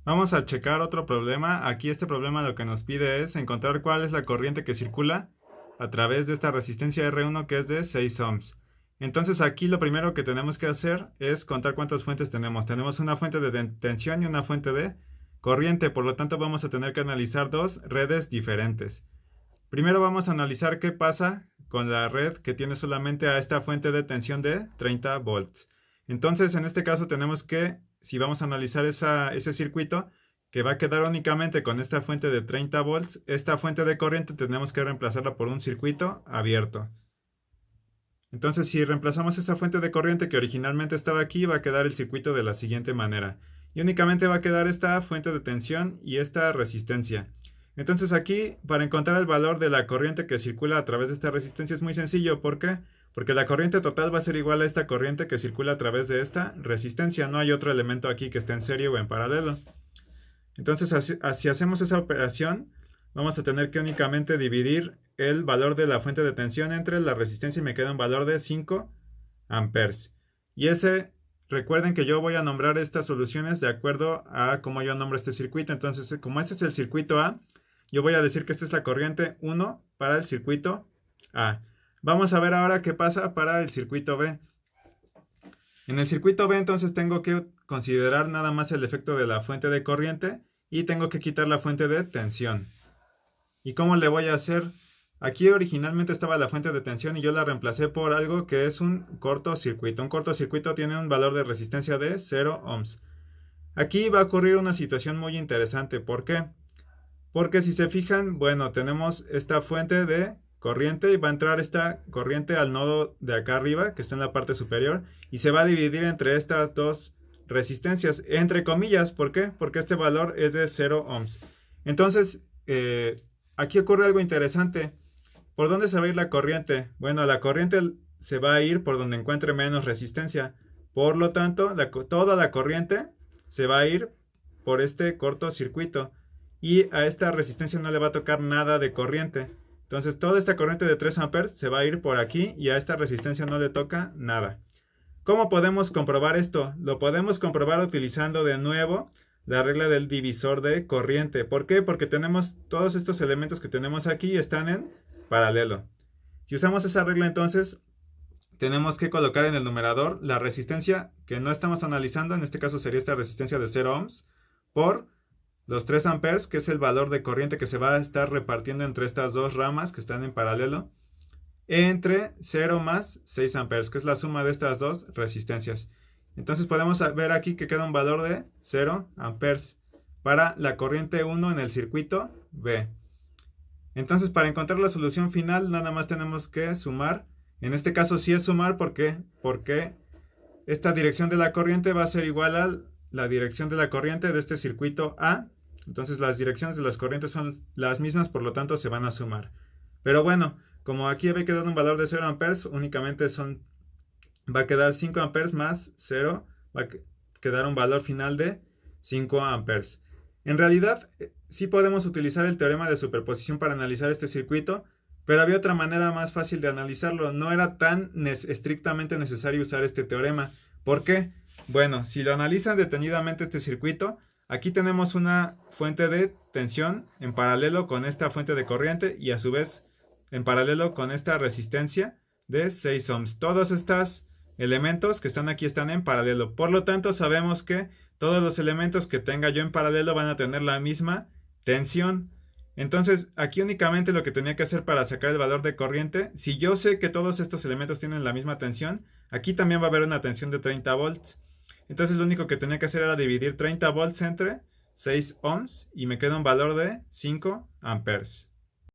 Vamos a checar otro problema. Aquí este problema lo que nos pide es encontrar cuál es la corriente que circula a través de esta resistencia R1 que es de 6 ohms. Entonces aquí lo primero que tenemos que hacer es contar cuántas fuentes tenemos. Tenemos una fuente de tensión y una fuente de corriente, por lo tanto vamos a tener que analizar dos redes diferentes. Primero vamos a analizar qué pasa con la red que tiene solamente a esta fuente de tensión de 30 volts. Entonces en este caso tenemos que, si vamos a analizar ese circuito, que va a quedar únicamente con esta fuente de 30 volts, esta fuente de corriente tenemos que reemplazarla por un circuito abierto. Entonces si reemplazamos esta fuente de corriente que originalmente estaba aquí, va a quedar el circuito de la siguiente manera. Y únicamente va a quedar esta fuente de tensión y esta resistencia. Entonces aquí, para encontrar el valor de la corriente que circula a través de esta resistencia es muy sencillo. ¿Por qué? Porque la corriente total va a ser igual a esta corriente que circula a través de esta resistencia. No hay otro elemento aquí que esté en serie o en paralelo. Entonces, si hacemos esa operación, vamos a tener que únicamente dividir el valor de la fuente de tensión entre la resistencia y me queda un valor de 5 amperes. Y recuerden que yo voy a nombrar estas soluciones de acuerdo a cómo yo nombro este circuito. Entonces, como este es el circuito A, yo voy a decir que esta es la corriente 1 para el circuito A. Vamos a ver ahora qué pasa para el circuito B. En el circuito B entonces tengo que considerar nada más el efecto de la fuente de corriente y tengo que quitar la fuente de tensión. ¿Y cómo le voy a hacer? Aquí originalmente estaba la fuente de tensión y yo la reemplacé por algo que es un cortocircuito. Un cortocircuito tiene un valor de resistencia de 0 ohms. Aquí va a ocurrir una situación muy interesante. ¿Por qué? Porque si se fijan, bueno, tenemos esta fuente de corriente y va a entrar esta corriente al nodo de acá arriba, que está en la parte superior, y se va a dividir entre estas dos resistencias, entre comillas. ¿Por qué? Porque este valor es de 0 ohms. Entonces, aquí ocurre algo interesante. ¿Por dónde se va a ir la corriente? Bueno, la corriente se va a ir por donde encuentre menos resistencia. Por lo tanto, toda la corriente se va a ir por este cortocircuito. Y a esta resistencia no le va a tocar nada de corriente. Entonces toda esta corriente de 3 amperes se va a ir por aquí y a esta resistencia no le toca nada. ¿Cómo podemos comprobar esto? Lo podemos comprobar utilizando de nuevo la regla del divisor de corriente. ¿Por qué? Porque tenemos todos estos elementos que tenemos aquí están en paralelo. Si usamos esa regla entonces tenemos que colocar en el numerador la resistencia que no estamos analizando, en este caso sería esta resistencia de 0 ohms, por los 3 amperes, que es el valor de corriente que se va a estar repartiendo entre estas dos ramas que están en paralelo, entre 0 más 6 amperes, que es la suma de estas dos resistencias. Entonces podemos ver aquí que queda un valor de 0 amperes para la corriente 1 en el circuito B. Entonces para encontrar la solución final nada más tenemos que sumar. En este caso sí es sumar porque esta dirección de la corriente va a ser igual a la dirección de la corriente de este circuito A. Entonces las direcciones de las corrientes son las mismas, por lo tanto se van a sumar. Pero bueno, como aquí había quedado un valor de 0 amperes, únicamente va a quedar 5 amperes más 0, va a quedar un valor final de 5 amperes. En realidad, sí podemos utilizar el teorema de superposición para analizar este circuito, pero había otra manera más fácil de analizarlo. No era tan estrictamente necesario usar este teorema. ¿Por qué? Bueno, si lo analizan detenidamente este circuito, aquí tenemos una fuente de tensión en paralelo con esta fuente de corriente y a su vez en paralelo con esta resistencia de 6 ohms. Todos estos elementos que están aquí están en paralelo. Por lo tanto, sabemos que todos los elementos que tenga yo en paralelo van a tener la misma tensión. Entonces, aquí únicamente lo que tenía que hacer para sacar el valor de corriente, si yo sé que todos estos elementos tienen la misma tensión, aquí también va a haber una tensión de 30 volts. Entonces lo único que tenía que hacer era dividir 30 volts entre 6 ohms y me queda un valor de 5 amperes.